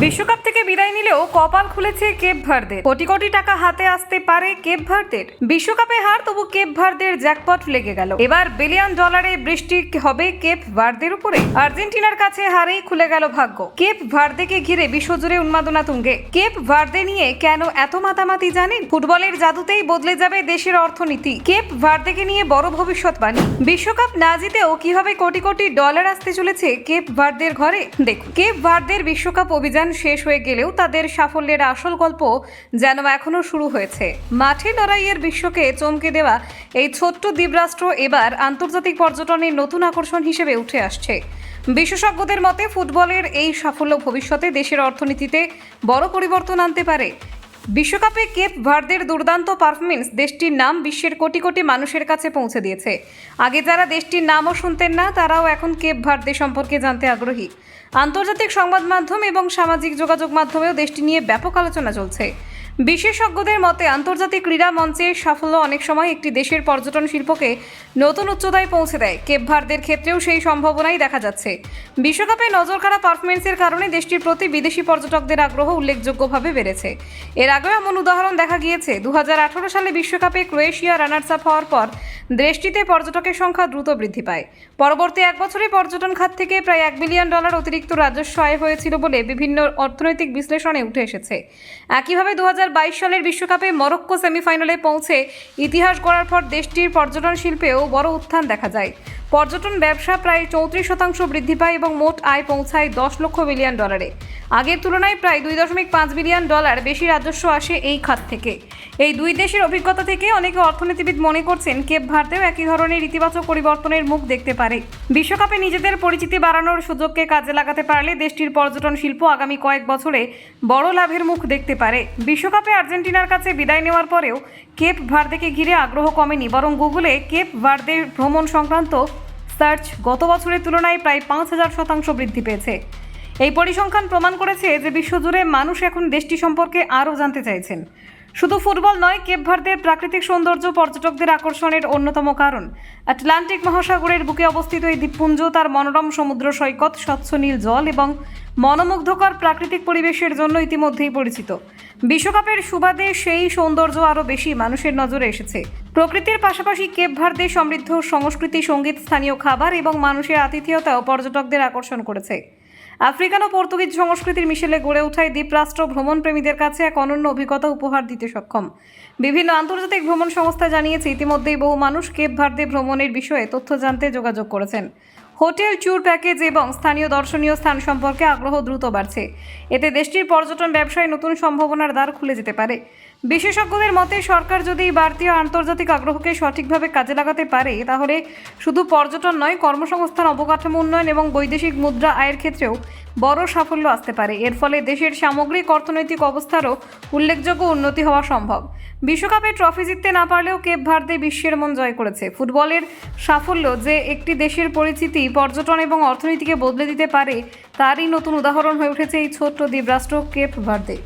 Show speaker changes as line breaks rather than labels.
বিশ্বকাপ থেকে বিদায় নিলেও কপাল খুলেছে কেপ ভার্দের। কোটি কোটি টাকা হাতে আসতে পারে কেপ ভার্দের। বিশ্বকাপে হার, তবু কেপ ভার্দের জ্যাকপট লেগে গেল। এবার বিলিয়ন ডলারে বৃষ্টি হবে কেপ ভার্দের উপরে। আর্জেন্টিনার কাছে হারেই খুলে গেল ভাগ্য। কেপ ভার্দেকে ঘিরে বিশ্বজুড়ে উন্মাদনা তুঙ্গে। কেপ ভার্দে নিয়ে কেন এত মাতামাতি জানেন? ফুটবলের জাদুতেই বদলে যাবে দেশের অর্থনীতি। কেপ ভার্দেকে নিয়ে বড় ভবিষ্যৎবাণী। বিশ্বকাপ না জিতেও কিভাবে কোটি কোটি ডলার আসতে চলেছে কেপ ভার্দের ঘরে, দেখুন। কেপ ভার্দের বিশ্বকাপ অভিযান শেষ হয়ে গেলেও তাদের সাফল্যের আসল গল্প যেন এখনো শুরু হয়েছে। মাঠে লড়াইয়ের বিশ্বকে চমকে দেওয়া এই ছোট্ট দ্বীপরাষ্ট্র এবার আন্তর্জাতিক পর্যটনের নতুন আকর্ষণ হিসেবে উঠে আসছে। বিশেষজ্ঞদের মতে ফুটবলের এই সাফল্য ভবিষ্যতে দেশের অর্থনীতিতে বড় পরিবর্তন আনতে পারে। বিশ্বকাপে কেপ ভার্দের দুর্দান্ত পারফরমেন্স দেশটির নাম বিশ্বের কোটি কোটি মানুষের কাছে পৌঁছে দিয়েছে। আগে যারা দেশটির নামও শুনতেন না, তারাও এখন কেপ ভার্দে সম্পর্কে জানতে আগ্রহী। আন্তর্জাতিক সংবাদ মাধ্যম এবং সামাজিক যোগাযোগ মাধ্যমেও দেশটি নিয়ে ব্যাপক আলোচনা চলছে। বিশেষজ্ঞদের মতে আন্তর্জাতিক ক্রীড়া মঞ্চের সাফল্য অনেক সময় একটি দেশের পর্যটন শিল্পকে নতুন উচ্চতায় পৌঁছে দেয়। কেপ ভার্দের ক্ষেত্রেও সেই সম্ভাবনাই দেখা যাচ্ছে। বিশ্বকাপে নজরকাড়া পারফরমেন্সের কারণে দেশটির প্রতি বিদেশি পর্যটকদের আগ্রহ উল্লেখযোগ্যভাবে বেড়েছে। এর আগেও এমন উদাহরণ দেখা গিয়েছে। 2018 সালে বিশ্বকাপে ক্রোয়েশিয়া রানার্স আপ হওয়ার পর দেশটিতে পর্যটকের সংখ্যা দ্রুত বৃদ্ধি পায়। পরবর্তী এক বছরে পর্যটন খাত থেকে প্রায় $1 বিলিয়ন অতিরিক্ত রাজস্ব আয় হয়েছিল বলে বিভিন্ন অর্থনৈতিক বিশ্লেষণে উঠে এসেছে। একইভাবে 2022 সালের বিশ্বকাপে মরক্কো সেমিফাইনালে পৌঁছে ইতিহাস গড়ার পর দেশটির পর্যটন শিল্পেও বড় উত্থান দেখা যায়। পর্যটন ব্যবসা প্রায় 34% বৃদ্ধি পায় এবং মোট আয় পৌঁছায় $10 লক্ষ বিলিয়ন। আগের তুলনায় প্রায় $2.5 বিলিয়ন বেশি রাজস্ব আসে এই খাত থেকে। এই দুই দেশের অভিজ্ঞতা থেকে অনেকে অর্থনীতিবিদ মনে করছেন কেপ ভার্দেও একই ধরনের ইতিবাচক পরিবর্তনের মুখ দেখতে পারে। বিশ্বকাপে নিজেদের পরিচিতি বাড়ানোর সুযোগকে কাজে লাগাতে পারলে দেশটির পর্যটন শিল্প আগামী কয়েক বছরে বড় লাভের মুখ দেখতে পারে। বিশ্বকাপে আর্জেন্টিনার কাছে বিদায় নেওয়ার পরেও কেপ ভার্দেকে ঘিরে আগ্রহ কমেনি, বরং গুগলে কেপ ভার্দের ভ্রমণ সংক্রান্ত সার্চ গত বছরের তুলনায় প্রায় 5000% বৃদ্ধি পেয়েছে। এই পরিসংখ্যান প্রমাণ করেছে যে বিশ্বজুড়ে মানুষ এখন দেশটি সম্পর্কে আরও জানতে চাইছেন। শুধু ফুটবল নয়, কেপ ভার্দের প্রাকৃতিক সৌন্দর্য পর্যটকদের আকর্ষণের অন্যতম কারণ। আটলান্টিক মহাসাগরের বুকে অবস্থিত এই দ্বীপপুঞ্জ তার মনোরম সমুদ্র সৈকত, স্বচ্ছ নীল জল এবং মনোমুগ্ধকর প্রাকৃতিক পরিবেশের জন্য ইতিমধ্যেই পরিচিত। বিশ্বকাপের সুবাদে সেই সৌন্দর্য আরও বেশি মানুষের নজরে এসেছে। প্রকৃতির পাশাপাশি কেপ ভার্দে সমৃদ্ধ সংস্কৃতি, সঙ্গীত, স্থানীয় খাবার এবং মানুষের আতিথেয়তাও পর্যটকদের আকর্ষণ করেছে। আফ্রিকান ও পর্তুগিজ সংস্কৃতির মিশেলে গড়ে ওঠায় দ্বীপরাষ্ট্র ভ্রমণপ্রেমীদের কাছে এক অনন্য অভিজ্ঞতা উপহার দিতে সক্ষম। বিভিন্ন আন্তর্জাতিক ভ্রমণ সংস্থা জানিয়েছে ইতিমধ্যেই বহু মানুষ কেপ ভার্দে ভ্রমণের বিষয়ে তথ্য জানতে যোগাযোগ করেছেন। হোটেল, ট্যুর প্যাকেজ এবং স্থানীয় দর্শনীয় স্থান সম্পর্কে আগ্রহ দ্রুত বাড়ছে। এতে দেশটির পর্যটন ব্যবসায় নতুন সম্ভাবনার দ্বার খুলে যেতে পারে। বিশেষজ্ঞদের মতে সরকার যদি বাড়তি আন্তর্জাতিক আগ্রহকে সঠিকভাবে কাজে লাগাতে পারে, তাহলে শুধু পর্যটন নয়, কর্মসংস্থান, অবকাঠামো উন্নয়ন এবং বৈদেশিক মুদ্রা আয়ের ক্ষেত্রেও বড় সাফল্য আসতে পারে। এর ফলে দেশের সামগ্রিক অর্থনৈতিক অবস্থারও উল্লেখযোগ্য উন্নতি হওয়া সম্ভব। বিশ্বকাপে ট্রফি জিততে না পারলেও কেপ ভার্দে বিশ্বের মন জয় করেছে। ফুটবলের সাফল্য যে একটি দেশের পরিচিতি, পর্যটন এবং অর্থনীতিকে বদলে দিতে পারে, তারই নতুন উদাহরণ হয়ে উঠেছে এই ছোট্ট দ্বীপরাষ্ট্র কেপ ভার্দে।